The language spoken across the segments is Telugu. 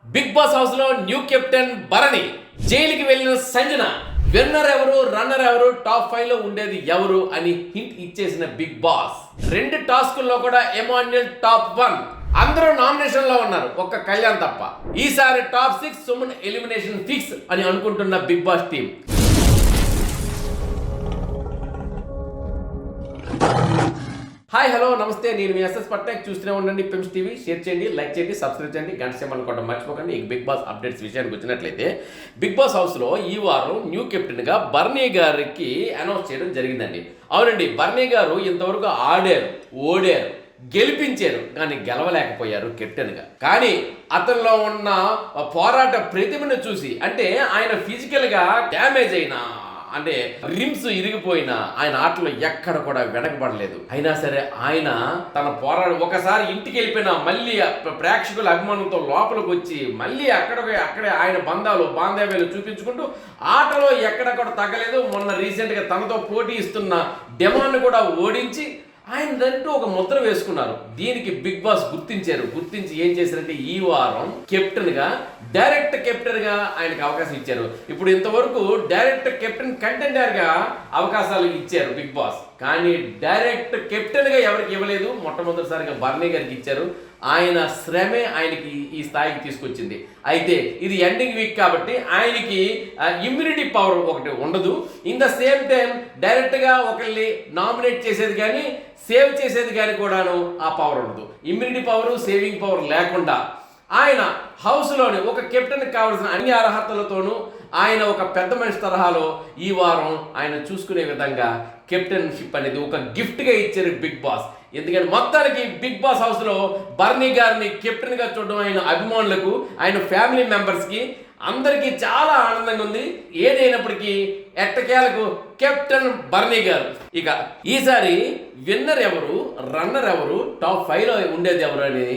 బిగ్ బాస్ హౌస్ లో న్యూ కెప్టెన్ భరణి, జైలుకి వెళ్ళిన సంజన, విన్నర్ ఎవరు రన్నర్ ఎవరు టాప్ 5 లో ఉండేది ఎవరు అని హింట్ ఇచ్చేసిన బిగ్ బాస్. 2 టాస్కుల్లో కూడా ఎమాన్యుయల్ టాప్ 1. అందరూ నామినేషన్ లో ఉన్నారు, ఒక్క కళ్యాణ్ తప్ప. ఈసారి టాప్ 6 సుమన్ ఎలిమినేషన్ ఫిక్స్ అని అనుకుంటున్న Bigg Boss team. Hi hello నమస్తే, నేను మీ ఎస్ఎస్ పట్నాయక్. చూస్తూనే ఉండండి పిమ్స్ టీవీ. షేర్ చేయండి, లైక్ చేయండి, సబ్స్క్రైబ్ చేయండి, గంట సేపు అనుకోవడం మర్చిపోకండి. ఈ బిగ్ బాస్ అప్డేట్స్ విషయానికి వచ్చినట్లయితే, బిగ్ బాస్ హౌస్లో ఈ వారం న్యూ కెప్టెన్గా బర్నీ గారికి అనౌన్స్ చేయడం జరిగిందండి. అవునండి, బర్నీ గారు ఇంతవరకు ఆడారు, ఓడారు, గెలిపించారు, కానీ గెలవలేకపోయారు కెప్టెన్గా. కానీ అతనిలో ఉన్న పోరాట ప్రతిభను చూసి, అంటే ఆయన ఫిజికల్గా డ్యామేజ్ అయినా, అంటే రిమ్స్ ఇరిగిపోయినా ఆయన ఆటలో ఎక్కడ కూడా వెనకబడలేదు. అయినా సరే ఆయన తన పోరాడు ఒకసారి ఇంటికి వెళ్ళిపోయినా మళ్ళీ ప్రేక్షకుల అభిమానంతో లోపలికి వచ్చి మళ్ళీ అక్కడే ఆయన బాంధవ్యాలు చూపించుకుంటూ ఆటలో ఎక్కడక్కడ తగ్గలేదు. మొన్న రీసెంట్గా తనతో పోటీ ఇస్తున్న డెమాన్ కూడా ఓడించి ఆయన దంటూ ఒక ముద్ర వేసుకున్నారు. దీనికి బిగ్ బాస్ గుర్తించి ఏం చేశారంటే, ఈ వారం డైరెక్ట్ కెప్టెన్ గా ఆయనకు అవకాశం ఇచ్చారు. ఇప్పుడు ఇంతవరకు డైరెక్ట్ కెప్టెన్ కంటెండర్ గా అవకాశాలు ఇచ్చారు బిగ్ బాస్, కానీ డైరెక్ట్ కెప్టెన్ గా ఎవరికి ఇవ్వలేదు. మొట్టమొదటిసారిగా బర్నీ గారికి ఇచ్చారు. ఆయన శ్రమే ఆయనకి ఈ స్థాయికి తీసుకొచ్చింది. అయితే ఇది ఎండింగ్ వీక్ కాబట్టి ఆయనకి ఇమ్యూనిటీ పవర్ ఒకటి ఉండదు. ఇన్ ద సేమ్ టైం డైరెక్ట్గా ఒకరిని నామినేట్ చేసేది కానీ సేవ్ చేసేది కానీ కూడాను ఆ పవర్ ఉండదు. ఇమ్యూనిటీ పవర్, సేవింగ్ పవర్ లేకుండా ఆయన హౌస్లోని ఒక కెప్టెన్కి కావాల్సిన అన్ని అర్హతలతోనూ ఆయన ఒక పెద్ద మనిషి తరహాలో ఈ వారం ఆయన చూసుకునే విధంగా కెప్టెన్షిప్ అనేది ఒక గిఫ్ట్గా ఇచ్చారు బిగ్ బాస్. ఎందుకంటే మొత్తానికి బిగ్ బాస్ హౌస్లో బర్నీ గారిని కెప్టెన్గా చూడడం ఆయన అభిమానులకు, ఆయన ఫ్యామిలీ మెంబర్స్కి అందరికీ చాలా ఆనందంగా ఉంది. ఏదైనప్పటికీ ఎట్టకేలకు కెప్టెన్ బర్నీ గారు. ఇక ఈసారి విన్నర్ ఎవరు, రన్నర్ ఎవరు, టాప్ 5లో ఉండేది ఎవరు అనేది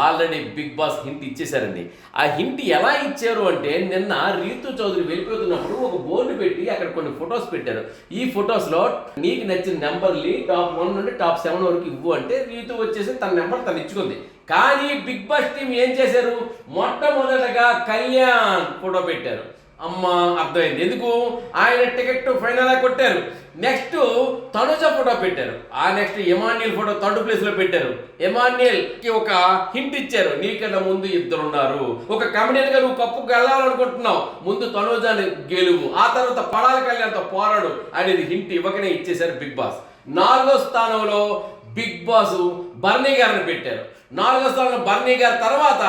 ఆల్రెడీ బిగ్ బాస్ హింట్ ఇచ్చేశారండి. ఆ హింట్ ఎలా ఇచ్చారు అంటే, నిన్న రీతు చౌదరి వెళ్ళిపోతున్నప్పుడు ఒక బోర్డు పెట్టి అక్కడ కొన్ని ఫొటోస్ పెట్టారు. ఈ ఫొటోస్లో నీకు నచ్చిన నెంబర్ని టాప్ 1 నుండి టాప్ 7 వరకు ఇవ్వు అంటే రీతు వచ్చేసి తన నెంబర్ తను ఇచ్చుకుంది. కానీ బిగ్ బాస్ టీం ఏం చేశారు, మొట్టమొదటగా కళ్యాణ్ ఫోటో పెట్టారు. అమ్మ అర్థమైంది ఎందుకు. ఆయన టికెట్ ఫైనల్గా కొట్టారు. నెక్స్ట్ తనుజ ఫోటో పెట్టారు. ఆ నెక్స్ట్ ఎమాన్యుయల్ ఫోటో 3rd ప్లేస్లో పెట్టారు. ఎమాన్యుయల్కి ఒక హింట్ ఇచ్చారు, నీకన్నా ముందు 2 ఉన్నారు. ఒక కమెడియన్గా నువ్వు కప్పుకు వెళ్ళాలనుకుంటున్నావు, ముందు తనుజాని గెలువు, ఆ తర్వాత పడాల కళ్యాణ్తో పోరాడు అనేది హింట్ ఇవ్వకనే ఇచ్చేశారు బిగ్ బాస్. 4వ స్థానంలో బిగ్ బాస్ బర్నీ గారిని పెట్టారు. 4వ స్థానంలో బర్నీ గారి తర్వాత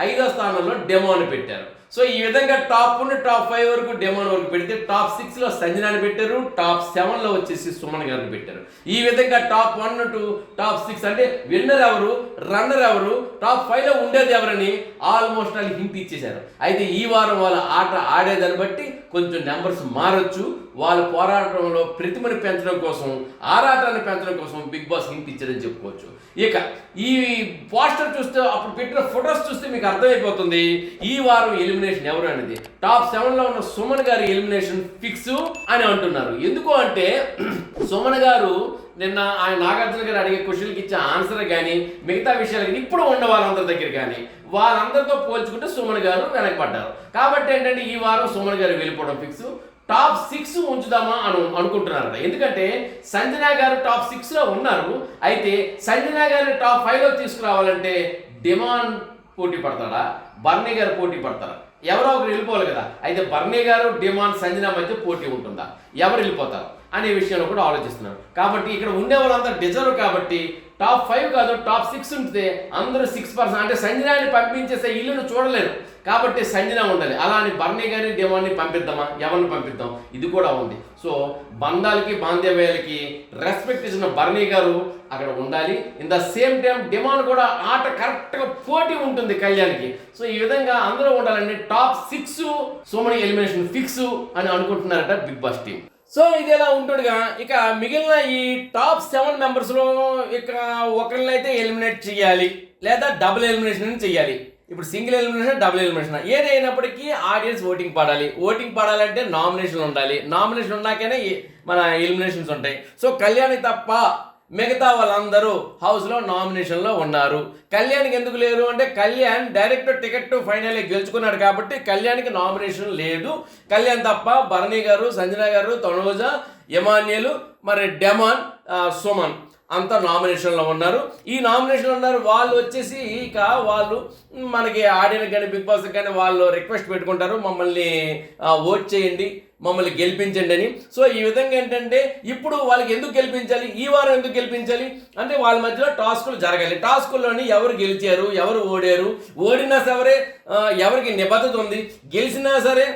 5వ స్థానంలో డెమోని పెట్టారు. సో ఈ విధంగా టాప్ 1 టాప్ 5 వరకు డెమోన్ వరకు పెడితే, టాప్ 6లో సంజనాని పెట్టారు, టాప్ 7లో వచ్చేసి సుమన్ గారిని పెట్టారు. ఈ విధంగా టాప్ 1 టు టాప్ 6 అంటే విన్నర్ ఎవరు, రన్నర్ ఎవరు, టాప్ 5లో ఉండేది ఎవరని ఆల్మోస్ట్ వాళ్ళు హింట్ ఇచ్చేశారు. అయితే ఈ వారం వాళ్ళ ఆట ఆడేదాన్ని బట్టి కొంచెం నెంబర్స్ మారొచ్చు. వాళ్ళ పోరాటంలో ప్రతిమని పెంచడం కోసం, ఆరాటాన్ని పెంచడం కోసం బిగ్ బాస్ హింట్ ఇచ్చారని చెప్పుకోవచ్చు. ఇక ఈ పోస్టర్ చూస్తే, అప్పుడు పెట్టిన ఫొటోస్ చూస్తే మీకు అర్థమైపోతుంది ఈ వారం ఎలిమినేషన్ ఎవరు అనేది. టాప్ 7లో ఉన్న సుమన్ గారి ఎలిమినేషన్ ఫిక్స్ అని అంటున్నారు. ఎందుకు అంటే, సుమన్ గారు నిన్న ఆయన నాగార్జున గారు అడిగే క్వశ్చన్కి ఇచ్చే ఆన్సర్ కానీ మిగతా విషయాలు కానీ ఇప్పుడు ఉన్న వాళ్ళందరి దగ్గర కానీ వాళ్ళందరితో పోల్చుకుంటే సుమన్ గారు వెనకబడ్డారు. కాబట్టి ఏంటంటే ఈ వారం సుమన్ గారు వెళ్ళిపోవడం ఫిక్స్. టాప్ 6 ఉంచుదామా అనుకుంటున్నారట. ఎందుకంటే సంజనా గారు టాప్ 6లో ఉన్నారు. అయితే సంజనా గారిని టాప్ 5లో తీసుకురావాలంటే డిమాండ్ పోటీ పడతాడా, బర్నీ గారు పోటీ పడతారా, ఎవరో ఒకరు వెళ్ళిపోవాలి కదా. అయితే బర్నీ గారు, డిమాండ్, సంజనా మధ్య పోటీ ఉంటుందా, ఎవరు వెళ్ళిపోతారు అనే విషయంలో కూడా ఆలోచిస్తున్నారు. కాబట్టి ఇక్కడ ఉండే వాళ్ళందరూ డిజర్వ్ కాబట్టి టాప్ 5 కాదు టాప్ 6 ఉంటే అందరూ 6%, అంటే సంజనాని పంపించేసే ఇల్లును చూడలేరు కాబట్టి సంజన ఉండాలి. అలా అని బర్నీ గారిని డిమాండ్ని పంపిద్దామా, ఎవరిని పంపిద్దాం, ఇది కూడా ఉంది. సో బంధాలకి బాంధవ్యాలకి రెస్పెక్ట్ ఇచ్చిన బర్నీ గారు అక్కడ ఉండాలి. In the same time demand కూడా ఆట కరెక్ట్గా పోటీ ఉంటుంది కళ్యాణ్కి. సో ఈ విధంగా అందరూ ఉండాలండి. టాప్ 6 సుమన్ ఎలిమినేషన్ ఫిక్స్ అని అనుకుంటున్నారట బిగ్ బాస్ టీం. సో ఇది ఎలా ఉంటుండగా, ఇక మిగిలిన ఈ టాప్ 7 మెంబర్స్లో ఇక ఒకరినైతే ఎలిమినేట్ చేయాలి, లేదా డబుల్ ఎలిమినేషన్ చేయాలి. ఇప్పుడు సింగిల్ ఎలిమినేషన్, డబుల్ ఎలిమినేషన్ ఏదైనప్పటికీ ఆడియన్స్ ఓటింగ్ పడాలంటే నామినేషన్ ఉండాలి. నామినేషన్ ఉన్నాకనే మన ఎలిమినేషన్స్ ఉంటాయి. సో కళ్యాణి తప్ప మిగతా వాళ్ళందరూ హౌస్లో నామినేషన్లో ఉన్నారు. కళ్యాణ్కి ఎందుకు లేరు అంటే కళ్యాణ్ డైరెక్ట్ టికెట్ ఫైనల్ గెలుచుకున్నాడు కాబట్టి కళ్యాణ్కి నామినేషన్ లేదు. కళ్యాణ్ తప్ప భరణి గారు, సంజన గారు, తనుజ, ఎమాన్యుల్, మరి డెమాన్, సుమన్ అంతా నామినేషన్లో ఉన్నారు. ఈ నామినేషన్లో ఉన్నారు వాళ్ళు వచ్చేసి ఇక వాళ్ళు మనకి ఆడిన కానీ బిగ్ బాస్ కానీ వాళ్ళు రిక్వెస్ట్ పెట్టుకుంటారు, మమ్మల్ని ఓట్ చేయండి, మమ్మల్ని గెలిపించండి అని. సో ఈ విధంగా ఏంటంటే ఇప్పుడు వాళ్ళకి ఎందుకు గెలిపించాలి, ఈ వారం ఎందుకు గెలిపించాలి అంటే వాళ్ళ మధ్యలో టాస్కులు జరగాలి. టాస్కుల్లోని ఎవరు గెలిచారు, ఎవరు ఓడారు, ఓడినా సరే ఎవరికి నిబద్ధత ఉంది, గెలిచినా సరే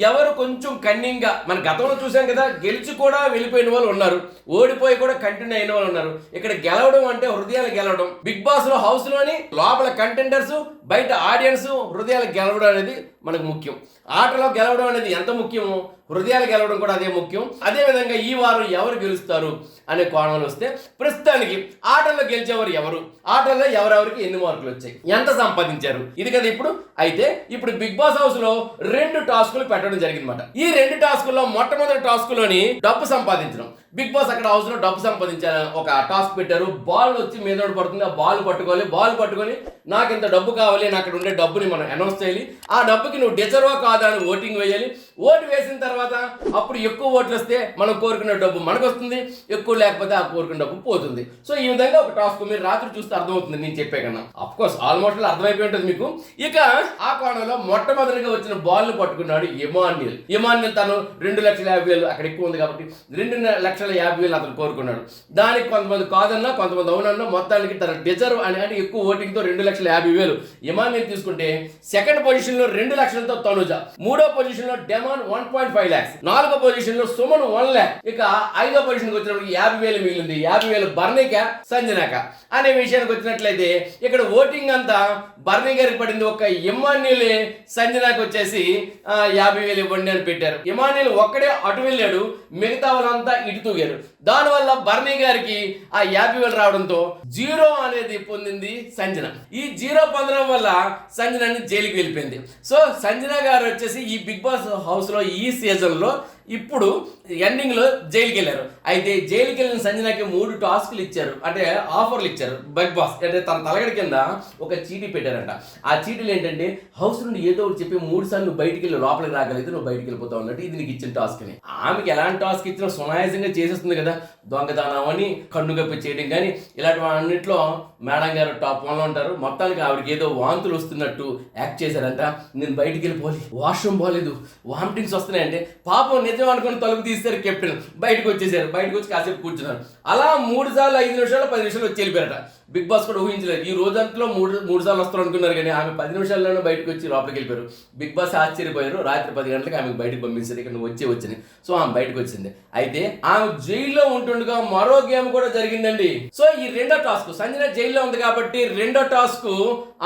ఎవరు కొంచెం కన్నింగ్గా, మన గతంలో చూసాం కదా, గెలిచి కూడా వెళ్ళిపోయిన వాళ్ళు ఉన్నారు, ఓడిపోయి కూడా కంటిన్యూ అయిన వాళ్ళు ఉన్నారు. ఇక్కడ గెలవడం అంటే హృదయాలు గెలవడం. బిగ్ బాస్ లో హౌస్ లోని లోపల కంటెండర్స్, బయట ఆడియన్స్ హృదయాలు గెలవడం అనేది మనకు ముఖ్యం. ఆటలో గెలవడం అనేది ఎంత ముఖ్యమో హృదయాలు గెలవడం కూడా అదే ముఖ్యం. అదే విధంగా ఈ వారం ఎవరు గెలుస్తారు అనే కోణంలో వస్తే ప్రస్తుతానికి ఆటల్లో గెలిచేవారు ఎవరు, ఆటల్లో ఎవరెవరికి ఎన్ని మార్కులు వచ్చాయి, ఎంత సంపాదించారు, ఇది కదా ఇప్పుడు. అయితే ఇప్పుడు బిగ్ బాస్ హౌస్ లో 2 టాస్కులు పెట్టడం జరిగిందన్నమాట. ఈ 2 టాస్కుల్లో మొట్టమొదటి టాస్కులోని డబ్బు సంపాదించడం. బిగ్ బాస్ అక్కడ హౌస్ లో డబ్బు సంపాదించాలని ఒక టాస్క్ పెట్టారు. బాల్ వచ్చి మీద పడుతుంది, ఆ బాల్ పట్టుకోవాలి, బాల్ పట్టుకొని నాకు ఇంత డబ్బు కావాలి, నాకు అక్కడ ఉండే డబ్బుని మనం అనౌన్స్ చేయాలి, ఆ డబ్బుకి నువ్వు డిజర్వా కాదా అని ఓటింగ్ వేయాలి. ఓటు వేసిన తర్వాత అప్పుడు ఎక్కువ ఓట్లు వస్తే మనం కోరుకున్న డబ్బు మనకు వస్తుంది, ఎక్కువ లేకపోతే ఆ కోరుకున్న డబ్బు పోతుంది. సో ఈ విధంగా ఒక టాస్క్ మీరు రాత్రి చూస్తే అర్థమవుతుంది నేను చెప్పే కన్నా. అఫ్ కోర్స్ ఆల్మోస్ట్ అర్థమైపోయి ఉంటుంది మీకు. ఇక ఆ కోణంలో మొట్టమొదటిగా వచ్చిన బాల్ ని పట్టుకున్నాడు ఎమాన్యుల్. తను 2,50,000 అక్కడ ఎక్కువ ఉంది కాబట్టి 2,50,000 అతను కోరుకున్నాడు. దానికి కొంతమంది కాదన్నా, కొంతమంది అవునన్నా, మొత్తానికి తన డిజర్వ్ అని అంటే ఎక్కువ ఓటింగ్ తో 2,50,000 ఎమాన్యుల్ తీసుకుంటే, సెకండ్ పొజిషన్ లో 2 లక్షలతో తనుజ, మూడో పొజిషన్ లో డెమాన్ 1.5 lakhs, నాలుగో పొజిషన్ లో సుమన్ 1 lakh, ఇక ఐదో పొజిషన్ కి వచ్చినప్పుడు 50,000 మిగిలింది. 50,000 బర్నిక, సంజనాక అనే విషయానికి వచ్చినట్లయితే ఇక్కడ ఓటింగ్ అంతా బర్నీ గారికి పడింది. ఒక ఎమాన్యుల్ సంజనాకి వచ్చేసి 50,000 ఇవ్వండి అని పెట్టారు. ఎమాన్యుల్ ఒక్కడే అటు వెళ్ళాడు, మిగతా వాళ్ళంతా ఇటు తూగారు. దానివల్ల బర్నీ గారికి ఆ 50,000 రావడంతో 0 అనేది పొందింది సంజన. ఈ 0 పొందడం వల్ల సంజనాని జైలుకి వెళ్ళిపోయింది. సో సంజన గారు వచ్చేసి ఈ బిగ్ బాస్ హౌస్ లో ఈ సీజన్ లో ఇప్పుడు ఎండింగ్ లో జైలుకి వెళ్ళారు. అయితే జైలుకి వెళ్ళిన సంజనాకి 3 టాస్కులు ఇచ్చారు, అంటే ఆఫర్లు ఇచ్చారు బిగ్ బాస్. అంటే తన తలగడి కింద ఒక చీటీ పెట్టారంట. ఆ చీటీలు ఏంటంటే హౌస్ నుండి ఏదో ఒకటి చెప్పి 3 సార్లు నువ్వు బయటికి వెళ్ళి లోపలికి రాగలిగితే నువ్వు బయటికి వెళ్ళిపోతావు అన్నట్టు ఇది నీకు ఇచ్చిన టాస్క్ అని. ఆమెకి ఎలాంటి టాస్క్ ఇచ్చినా సునాయాసంగా చేసేస్తుంది కదా. దొంగతనం అని, కన్ను కప్పి చేయడం కానీ ఇలాంటి అన్నింటిలో మేడం గారు టాప్ 1లో ఉంటారు. మొత్తానికి ఆవిడకి ఏదో వాంతులు వస్తున్నట్టు యాక్ట్ చేశారంట. నేను బయటికి వెళ్ళిపోవాలి, వాష్రూమ్ బాగాలేదు, వామిటింగ్స్ వస్తున్నాయంటే పాపం నిజం అనుకుని తలుపు తీస్తారు కెప్టెన్. బయటకు వచ్చేసారు, బయటకు వచ్చి కాసేపు కూర్చున్నారు. అలా 3 సార్లు 5 నిమిషాలు 10 నిమిషాలు వచ్చి వెళ్ళిపోయారట. బిగ్ బాస్ కూడా ఊహించలేదు. ఈ రోజంతలో మూడు సార్లు వస్తారు అనుకున్నారు కానీ ఆమె 10 నిమిషాల్లోనే బయటకు వచ్చి లోపలికి వెళ్ళిపోయారు. బిగ్ బాస్ ఆశ్చర్యపోయారు. రాత్రి 10 గంటలకు ఆమెకు బయటకు పంపించారు, ఇక్కడ నువ్వు వచ్చింది. సో ఆమె బయటకు వచ్చింది. అయితే ఆమె జైల్లో ఉంటుండగా మరో గేమ్ కూడా జరిగిందండి. సో ఈ 2వ టాస్క్, సంజన జైల్లో ఉంది కాబట్టి 2వ టాస్క్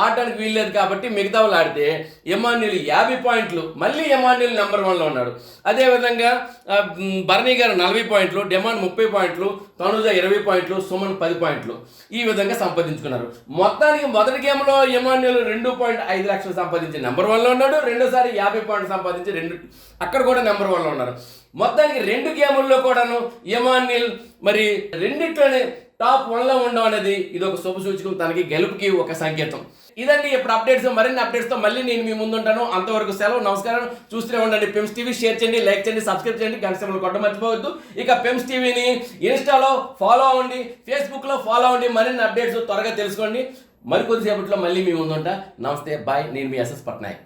ఆడటానికి వీల్లేదు కాబట్టి మిగతా వాళ్ళు ఆడితే ఎమాన్యుల్ 50 పాయింట్లు, మళ్ళీ ఎమాన్యుల్ నెంబర్ 1లో ఉన్నాడు. అదేవిధంగా బర్నీ గారు 40 పాయింట్లు, డెమాన్ 30 పాయింట్లు, తనుజ 20 పాయింట్లు, సుమన్ 10 పాయింట్లు ఈ విధంగా సంపాదించుకున్నారు. మొత్తానికి మొదటి గేమ్లో ఎమాన్యుల్ 2.5 లక్షలు సంపాదించి నెంబర్ 1లో ఉన్నాడు. రెండోసారి 50 పాయింట్లు సంపాదించి అక్కడ కూడా నెంబర్ 1లో ఉన్నారు. మొత్తానికి 2 గేముల్లో కూడాను ఎమాన్యుల్ మరి రెండిట్లోనే టాప్ 1లో ఉండడం అనేది ఇది ఒక శుభ సూచకం, తనకి గెలుపుకి ఒక సంకేతం. ఇదండి ఇప్పుడు అప్డేట్స్. మరిన్ని అప్డేట్స్తో మళ్ళీ నేను మీ ముందు ఉంటాను. అంతవరకు సెలవు, నమస్కారం. చూస్తూనే ఉండండి పెమ్స్ టీవీ. షేర్ చేయండి, లైక్ చేయండి, సబ్స్క్రైబ్ చేయండి, గంట సింబల్ కొట్టడం మర్చిపోవద్దు. ఇక పెమ్స్ టీవీని ఇన్స్టాలో ఫాలో అవ్వండి, ఫేస్బుక్లో ఫాలో అవ్వండి. మరిన్ని అప్డేట్స్ త్వరగా తెలుసుకోండి. మరికొద్దిసేపట్లో మళ్ళీ మీ ముందు ఉంటా. నమస్తే, బాయ్. నేను మీ ఎస్ఎస్ పట్నాయక్.